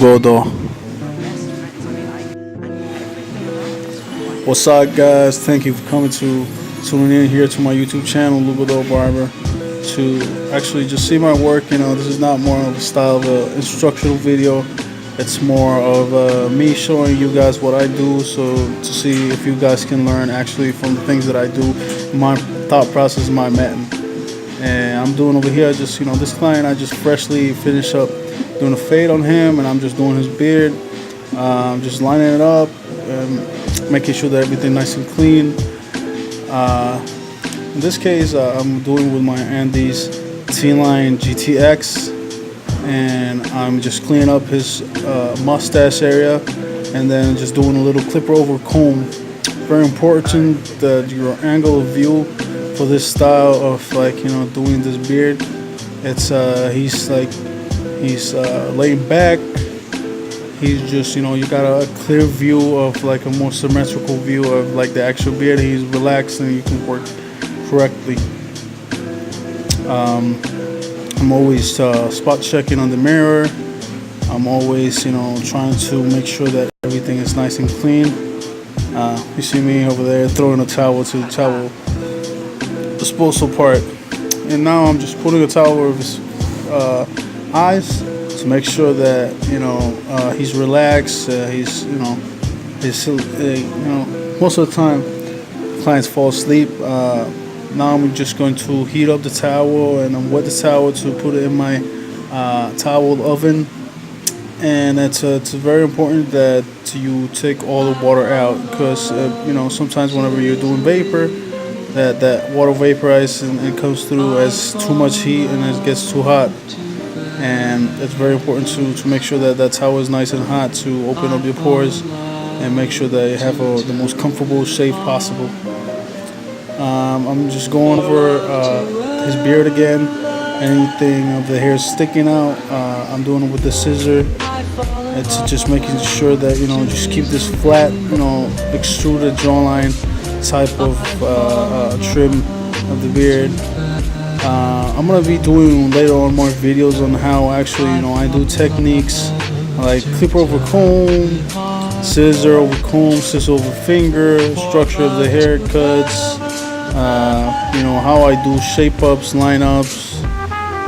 Lugodo. What's up, guys? Thank you for tuning in here to my YouTube channel, Lugodo Barber, to actually just see my work. This is not more of a style of an instructional video. It's more of me showing you guys what I do, so to see if you guys can learn actually from the things that I do, my thought process, my method. And I'm doing over here just, this client, I just freshly finished up doing a fade on him, and I'm just doing his beard. I'm just lining it up and making sure that everything nice and clean. In this case, I'm doing with my Andes T-Line GTX, and I'm just cleaning up his mustache area, and then just doing a little clipper over comb. Very important that your angle of view for this style of doing this beard. It's he's laying back. He's just you got a clear view of a more symmetrical view of the actual beard. He's relaxed and you can work correctly. I'm always spot checking on the mirror. I'm always trying to make sure that everything is nice and clean. You see me over there throwing a towel to the towel disposal part, and now I'm just putting a towel over his eyes to make sure that he's relaxed. He's most of the time clients fall asleep. Now I'm just going to heat up the towel, and I'm wet the towel to put it in my towel oven. And it's very important that you take all the water out, because sometimes whenever you're doing vapor, that water vaporizes and comes through as too much heat and it gets too hot. And it's very important to make sure that that towel is nice and hot to open up your pores and make sure that you have the most comfortable shave possible. I'm just going over his beard again. Anything of the hair sticking out, I'm doing it with the scissor. It's just making sure that just keep this flat, extruded jawline type of trim of the beard. I'm gonna be doing later on more videos on how actually I do techniques like clip over comb, scissor over comb, scissor over finger, structure of the haircuts, how I do shape ups, line ups,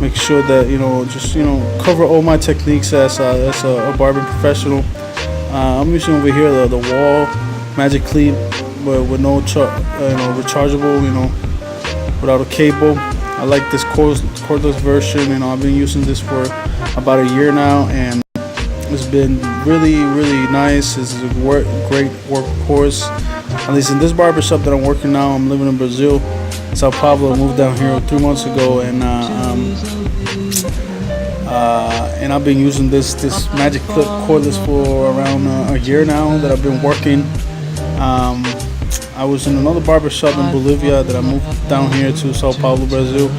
make sure that just cover all my techniques as a barber professional. I'm using over here the wall magic clip with no rechargeable, without a cable. I like this cordless version. I've been using this for about a year now, and it's been really nice. It's a great workhorse. At least in this barbershop that I'm working now, I'm living in Brazil, São Paulo. I moved down here 3 months ago, and I've been using this magic clip cordless for around a year now that I've been working. I was in another barbershop in Bolivia that I moved down here to São Paulo, Brazil,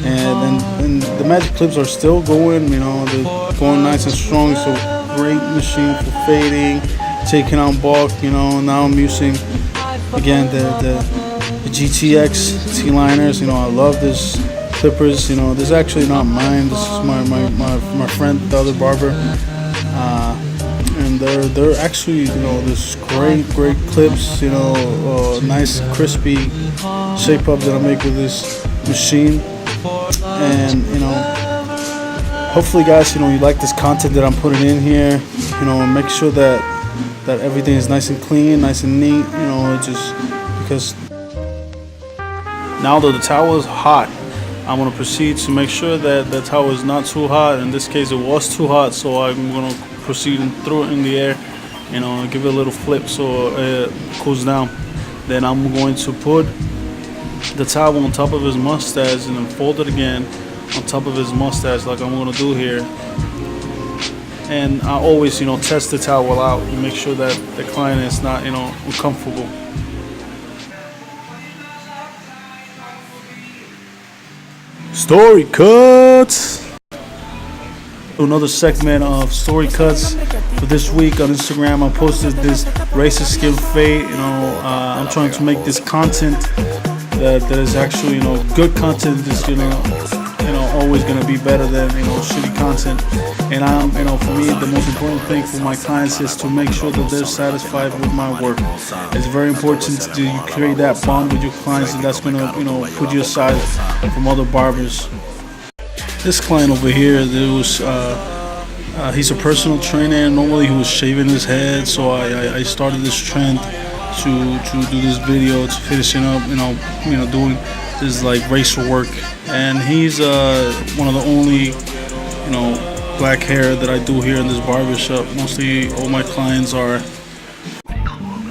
and the magic clips are still going. They're going nice and strong. It's a great machine for fading, taking out bulk. Now I'm using again the GTX T-liners. I love this clippers. This is actually not mine. This is my friend, the other barber. And they're actually this great clips, nice crispy shape up that I make with this machine. And hopefully guys you like this content that I'm putting in here. Make sure that everything is nice and clean, nice and neat. Just because now that the towel is hot, I'm going to proceed to make sure that the towel is not too hot. In this case it was too hot, so I'm going to proceed and throw it in the air, give it a little flip so it cools down. Then I'm going to put the towel on top of his mustache and then fold it again on top of his mustache like I'm going to do here. And I always test the towel out and make sure that the client is not uncomfortable. Story cuts. Another segment of story cuts for this week on Instagram. I posted this razor skin fade. I'm trying to make this content that is actually good content. Is always gonna be better than shitty content. And for me, the most important thing for my clients is to make sure that they're satisfied with my work. It's very important to create that bond with your clients, and that's gonna put you aside from other barbers. This client over here, he's a personal trainer. Normally he was shaving his head, so I started this trend to do this video, to finishing up, doing this like razor work. And he's one of the only, black hair that I do here in this barbershop. Mostly all my clients are.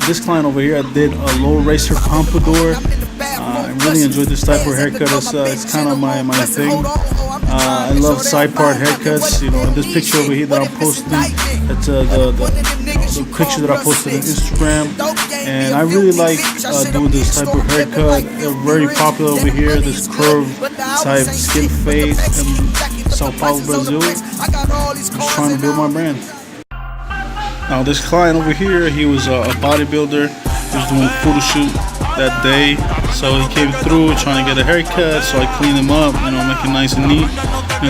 This client over here, I did a low razor pompadour. I really enjoyed this type of haircut. It's kind of my thing. I love side part haircuts. This picture over here that I'm posting, it's the picture that I posted on Instagram, and I really like doing this type of haircut. They're very popular over here. This curve type skin fade in São Paulo, Brazil. I'm just trying to build my brand. Now this client over here, he was a bodybuilder. He was doing a photo shoot that day, so he came through trying to get a haircut. So I cleaned him up, make it nice and neat.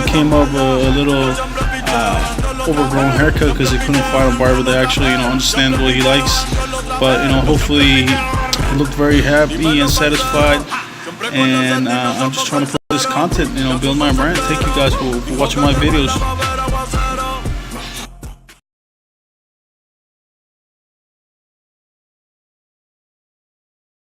Came up a little overgrown haircut because he couldn't find a barber that actually understands what he likes. But hopefully he looked very happy and satisfied. And I'm just trying to put this content, build my brand. Thank you guys for watching my videos.